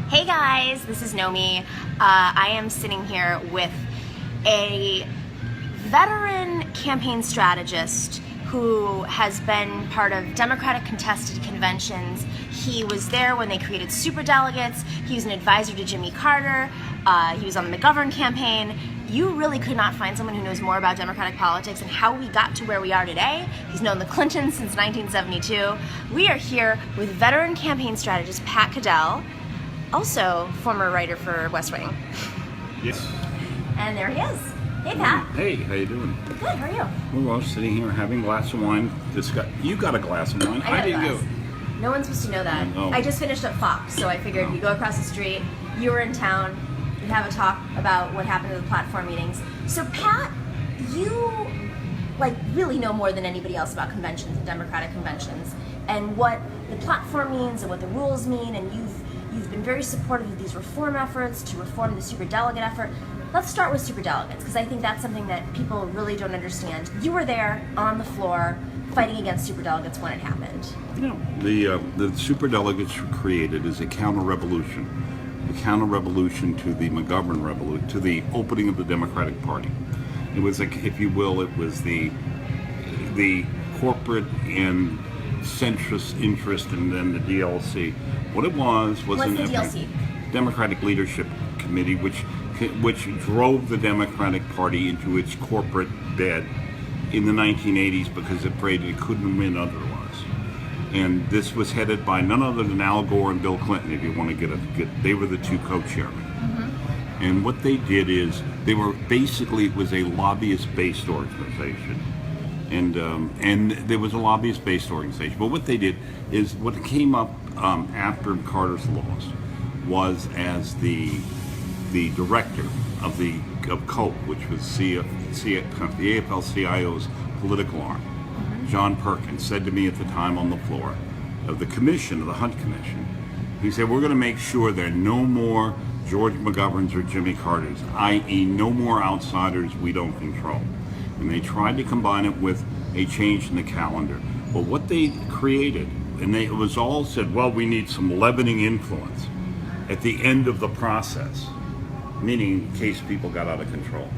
Hey guys, this is Nomi. I am sitting here with a veteran campaign strategist who has been part of Democratic contested conventions. He was there when they created superdelegates. He was an advisor to Jimmy Carter. He was on the McGovern campaign. You really could not find someone who knows more about Democratic politics and how we got to where we are today. He's known the Clintons since 1972. We are here with veteran campaign strategist Pat Caddell, also former writer for West Wing. Yes. And there he is. Hey, Pat. Hey, how you doing? Good, how are you? We're all sitting here having a glass of wine. You got a glass of wine. I didn't glass. go. No one's supposed to know that. Oh. I just finished up Fox, so I figured we go across the street. You were in town. We'd have a talk about what happened at the platform meetings. So, Pat, you really know more than anybody else about conventions and Democratic conventions, and what the platform means and what the rules mean, and you've been very supportive of these reform efforts to reform the superdelegate effort. Let's start with superdelegates, because I think that's something that people really don't understand. You were there on the floor fighting against superdelegates when it happened. No, the superdelegates were created as a counter-revolution to the McGovern revolution, to the opening of the Democratic Party. It was, if you will, it was the corporate and centrist interest, and then the DLC. What it was What's an the DLC? Democratic Leadership Committee, which drove the Democratic Party into its corporate bed in the 1980s because it prayed it couldn't win otherwise. And this was headed by none other than Al Gore and Bill Clinton, if you want to get they were the two co-chairmen. Mm-hmm. And what they did is, it was a lobbyist-based organization. And there was a lobbyist-based organization. But what they did is, what came up after Carter's loss was, as the director of COPE, which was the AFL-CIO's political arm, John Perkins, said to me at the time on the floor of the commission, of the Hunt Commission, he said, we're going to make sure there are no more George McGoverns or Jimmy Carters, i.e. no more outsiders we don't control. And they tried to combine it with a change in the calendar. But what they created, it was all said, well, we need some leavening influence at the end of the process, meaning in case people got out of control.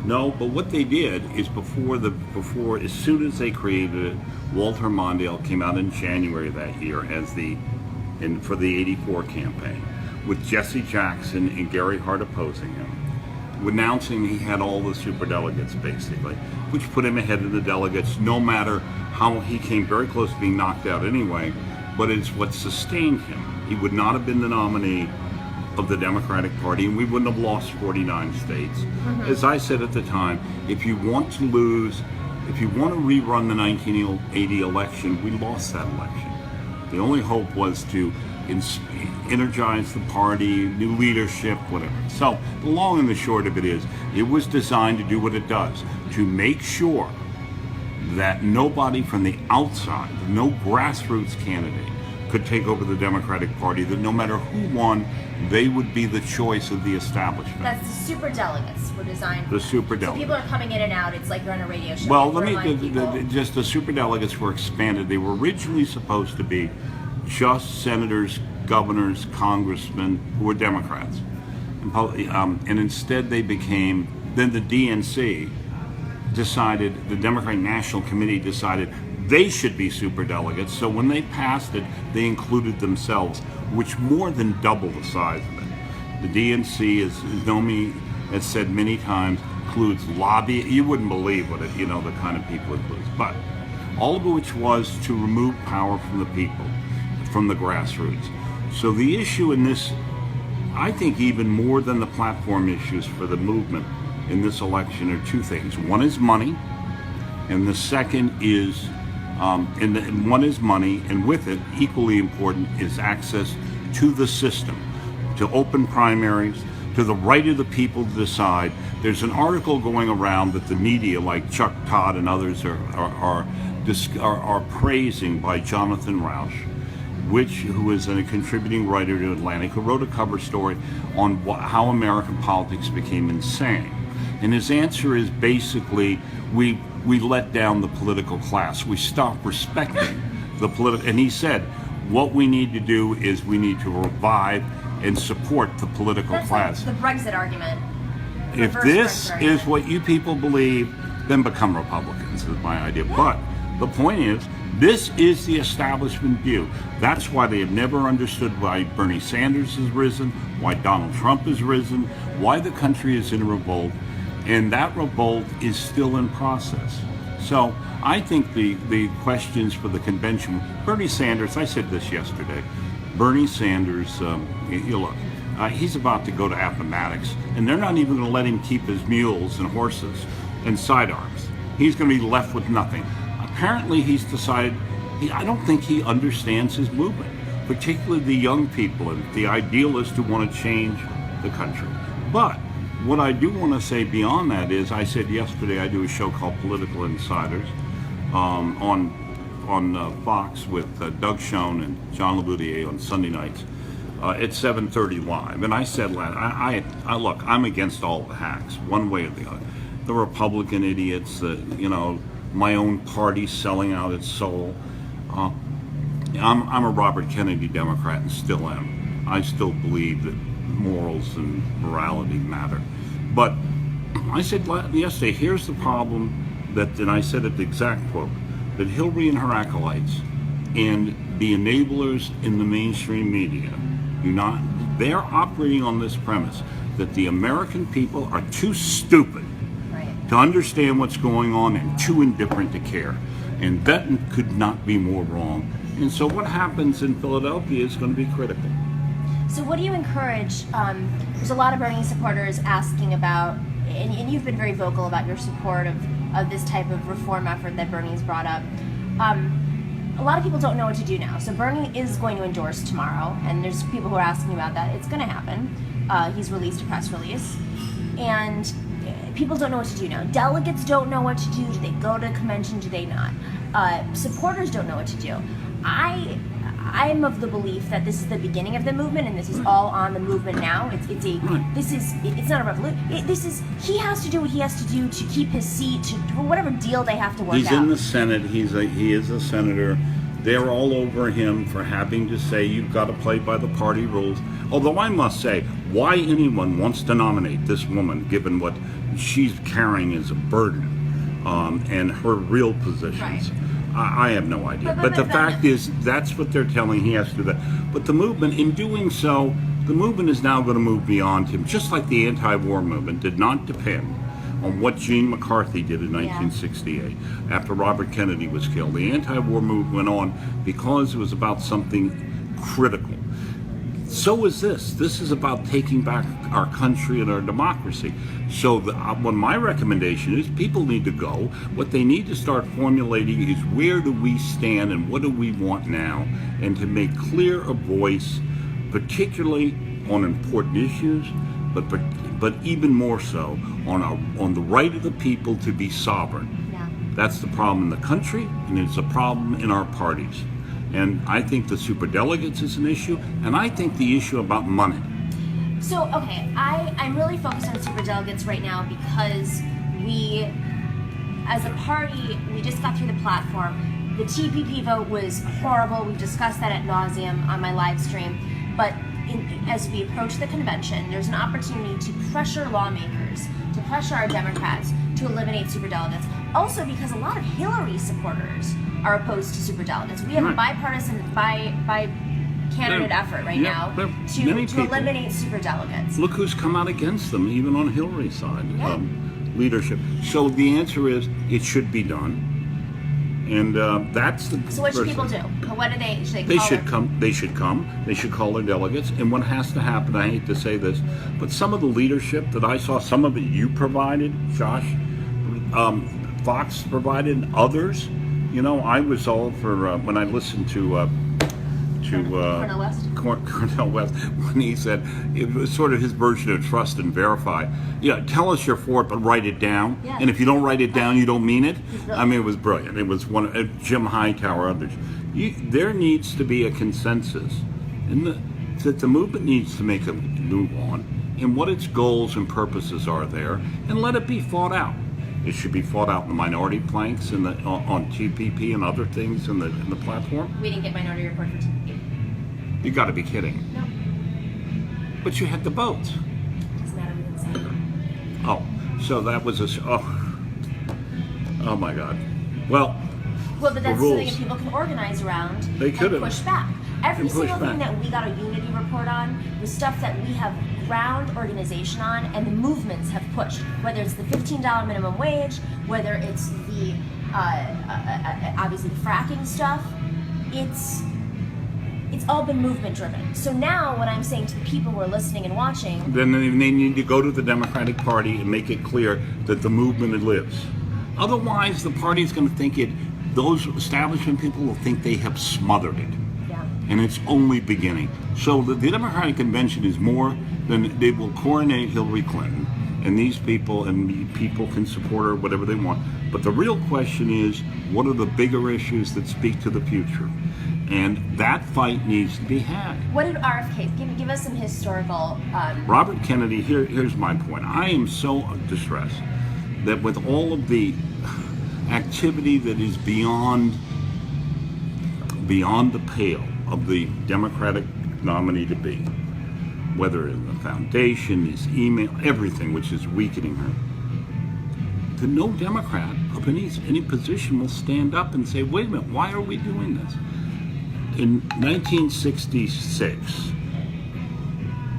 No, but what they did is as soon as they created it, Walter Mondale came out in January that year for the '84 campaign, with Jesse Jackson and Gary Hart opposing him, announcing he had all the superdelegates basically, which put him ahead of the delegates, no matter how he came very close to being knocked out anyway. But it's what sustained him. He would not have been the nominee of the Democratic Party, and we wouldn't have lost 49 states. Mm-hmm. As I said at the time, if you want to rerun the 1980 election, we lost that election. The only hope was to energize the party, new leadership, whatever. So the long and the short of it is, it was designed to do what it does, to make sure that nobody from the outside, no grassroots candidate, could take over the Democratic Party, that no matter who won, they would be the choice of the establishment. That's the superdelegates were designed. The superdelegates. So people are coming in and out. It's like you're on a radio show. Well, just the superdelegates were expanded. They were originally supposed to be just senators, governors, congressmen who were Democrats. And instead they became, then the DNC decided, the Democratic National Committee decided they should be superdelegates. So when they passed it, they included themselves, which more than double the size of it. The DNC, as Nomi has said many times, includes lobby. You wouldn't believe what the kind of people it includes. But all of which was to remove power from the people, from the grassroots. So the issue in this, I think even more than the platform issues for the movement in this election, are two things. One is money, and the second is one is money, and with it, equally important, is access to the system, to open primaries, to the right of the people to decide. There's an article going around that the media, like Chuck Todd and others, are praising, by Jonathan Rauch, who is a contributing writer to Atlantic, who wrote a cover story on how American politics became insane. And his answer is basically, we let down the political class. We stopped respecting the political. And he said, what we need to do is we need to revive and support the political That's class. like the Brexit argument. If this is what you people believe, then become Republicans, is my idea. Yeah. But the point is, this is the establishment view. That's why they have never understood why Bernie Sanders has risen, why Donald Trump has risen, why the country is in revolt, and that revolt is still in process. So I think the questions for the convention, Bernie Sanders, I said this yesterday, Bernie Sanders, you look, he's about to go to Appomattox, and they're not even going to let him keep his mules and horses and sidearms. He's going to be left with nothing. Apparently he's decided, I don't think he understands his movement, particularly the young people and the idealists who want to change the country. But what I do want to say beyond that is, I said yesterday I do a show called Political Insiders on Fox with Doug Schoen and John LaBoudiere on Sunday nights at 7:30 live. And I said, I look, I'm against all the hacks, one way or the other. The Republican idiots, my own party selling out its soul. I'm a Robert Kennedy Democrat and still am. I still believe that morals and morality matter. But I said yesterday, here's the problem and I said it the exact quote, that Hillary and her acolytes and the enablers in the mainstream media they're operating on this premise that the American people are too stupid to understand what's going on and too indifferent to care. And Vet could not be more wrong. And so what happens in Philadelphia is going to be critical. So what do you encourage? There's a lot of Bernie supporters asking about, and you've been very vocal about your support of this type of reform effort that Bernie's brought up. A lot of people don't know what to do now. So Bernie is going to endorse tomorrow, and there's people who are asking about that. It's going to happen. He's released a press release. And people don't know what to do now. Delegates don't know what to do. Do they go to a convention? Do they not? Supporters don't know what to do. I'm of the belief that this is the beginning of the movement, and this is all on the movement now. It's not a revolution. He has to do what he has to do to keep his seat, for whatever deal they have to work out. He's in the Senate. He is a senator. They're all over him for having to say you've got to play by the party rules. Although I must say, why anyone wants to nominate this woman, given what she's carrying as a burden and her real positions. Right. I have no idea. But the fact is, that's what they're telling he has to do that. But the movement, in doing so, the movement is now going to move beyond him. Just like the anti-war movement did not depend on what Gene McCarthy did in 1968 after Robert Kennedy was killed. The anti-war movement went on because it was about something critical. So is this. This is about taking back our country and our democracy. So what my recommendation is, people need to go. What they need to start formulating is where do we stand and what do we want now, and to make clear a voice, particularly on important issues, but even more so on the right of the people to be sovereign. Yeah. That's the problem in the country, and it's a problem in our parties. And I think the superdelegates is an issue, and I think the issue about money. So, okay, I'm really focused on superdelegates right now because we, as a party, we just got through the platform. The TPP vote was horrible. We've discussed that ad nauseum on my live stream. But as we approach the convention, there's an opportunity to pressure lawmakers, to pressure our Democrats to eliminate superdelegates. Also because a lot of Hillary supporters are opposed to superdelegates. We have a bipartisan, candidate effort right now to eliminate superdelegates. Look who's come out against them, even on Hillary's side, leadership. So the answer is, it should be done. And that's the. So what should people do? What do they? Should come. They should come. They should call their delegates. And what has to happen? I hate to say this, but some of the leadership that I saw, some of it you provided, Josh, Fox provided, and others. I was all for when I listened to Cornel West, when he said it was sort of his version of trust and verify. Tell us you're for it, but write it down. Yeah. And if you don't write it down, you don't mean it. I mean, it was brilliant. It was Jim Hightower, others. There needs to be a consensus, that the movement needs to make a move on, and what its goals and purposes are there, and let it be fought out. It should be fought out in the minority planks and on TPP and other things in the platform. We didn't get Minority Report for TPP. You got to be kidding. No. But you had the votes. Doesn't matter, we didn't say it. Oh, so that was oh my God. Well, but that's the something rules. that people can organize around They could and have. push back. Every And push single thing back. that we got a unity report on was stuff that we have ground organization on, and the movements have pushed. Whether it's the $15 minimum wage, whether it's the obviously the fracking stuff, it's all been movement driven. So now what I'm saying to the people who are listening and watching, Then they need to go to the Democratic Party and make it clear that the movement lives. Otherwise, the party's going to think those establishment people will think they have smothered it. yeah, And it's only beginning. So the Democratic Convention is more than they will coronate Hillary Clinton. And these people can support her, whatever they want. But the real question is, what are the bigger issues that speak to the future? And that fight needs to be had. what did RFK give us some historical? Robert Kennedy, here's my point. I am so distressed that with all of the activity that is beyond the pale of the Democratic nominee to be, whether in the foundation, his email, everything which is weakening her, that no Democrat of any position will stand up and say, wait a minute, why are we doing this? In 1966,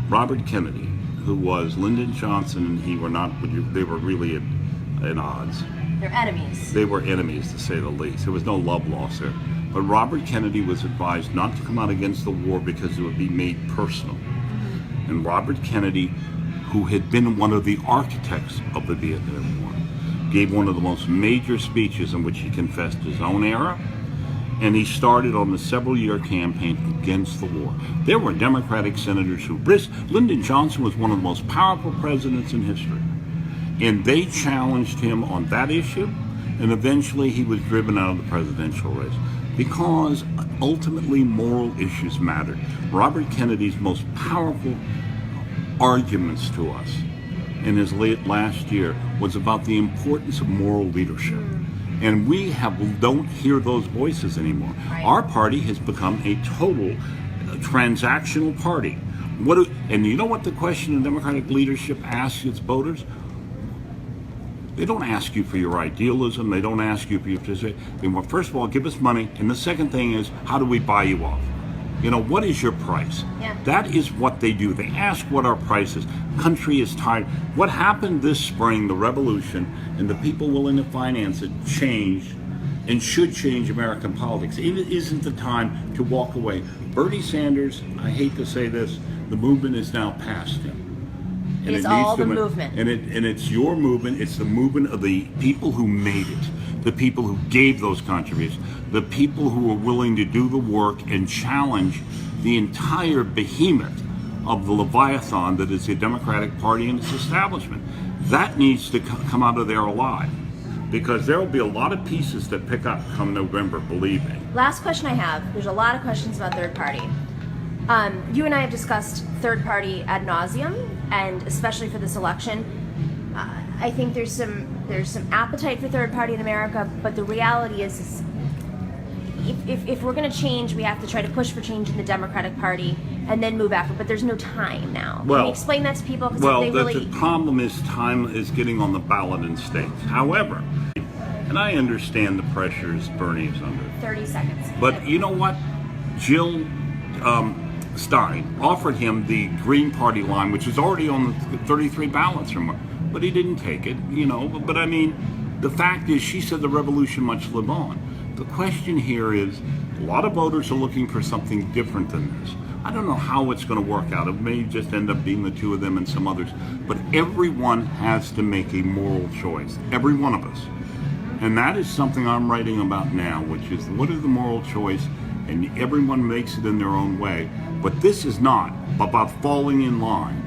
Robert Kennedy, who was Lyndon Johnson and he were not, they were really at odds. They're enemies. They were enemies, to say the least. There was no love lost there. But Robert Kennedy was advised not to come out against the war because it would be made personal. And Robert Kennedy, who had been one of the architects of the Vietnam War, gave one of the most major speeches in which he confessed his own error, and he started on the several-year campaign against the war. There were Democratic senators who risked. Lyndon Johnson was one of the most powerful presidents in history. And they challenged him on that issue, and eventually he was driven out of the presidential race. Because ultimately moral issues mattered. Robert Kennedy's most powerful arguments to us in his last year was about the importance of moral leadership. And we don't hear those voices anymore. Right. Our party has become a total transactional party. And you know what the question the Democratic leadership asks its voters? They don't ask you for your idealism. They don't ask you for your participation. They want, first of all, give us money. And the second thing is, how do we buy you off? You know, what is your price? Yeah. That is what they do. They ask what our price is. Country is tired. What happened this spring, the revolution, and the people willing to finance it changed and should change American politics. It isn't the time to walk away. Bernie Sanders, I hate to say this, the movement is now past him. It's all the movement. And it's your movement. It's the movement of the people who made it, the people who gave those contributions, the people who are willing to do the work and challenge the entire behemoth of the Leviathan that is the Democratic Party and its establishment. That needs to come out of there alive, because there will be a lot of pieces that pick up come November, believe me. Last question I have. There's a lot of questions about third party. You and I have discussed third party ad nauseum, and especially for this election. I think there's some appetite for third party in America, but the reality is if we're going to change, we have to try to push for change in the Democratic Party and then move after. But there's no time now. Can you explain that to people? The problem is time is getting on the ballot in states. However, and I understand the pressures Bernie is under. 30 seconds. But you know what? Jill Stein offered him the Green Party line, which is already on the 33 ballots from her, but he didn't take it, you know. But I mean, the fact is, she said the revolution must live on. The question here is, a lot of voters are looking for something different than this. I don't know how it's going to work out. It may just end up being the two of them and some others. But everyone has to make a moral choice, every one of us. And that is something I'm writing about now, which is, what is the moral choice? And everyone makes it in their own way. But this is not about falling in line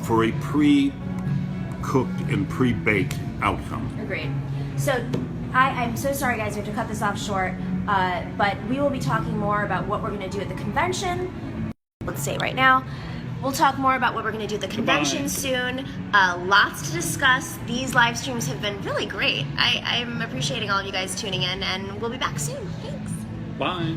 for a pre-cooked and pre-baked outcome. Agreed. So I'm so sorry, guys, we have to cut this off short, but we will be talking more about what we're going to do at the convention. Let's say right now. We'll talk more about what we're going to do at the convention soon. Lots to discuss. These live streams have been really great. I'm appreciating all of you guys tuning in, and we'll be back soon. Thanks. Bye.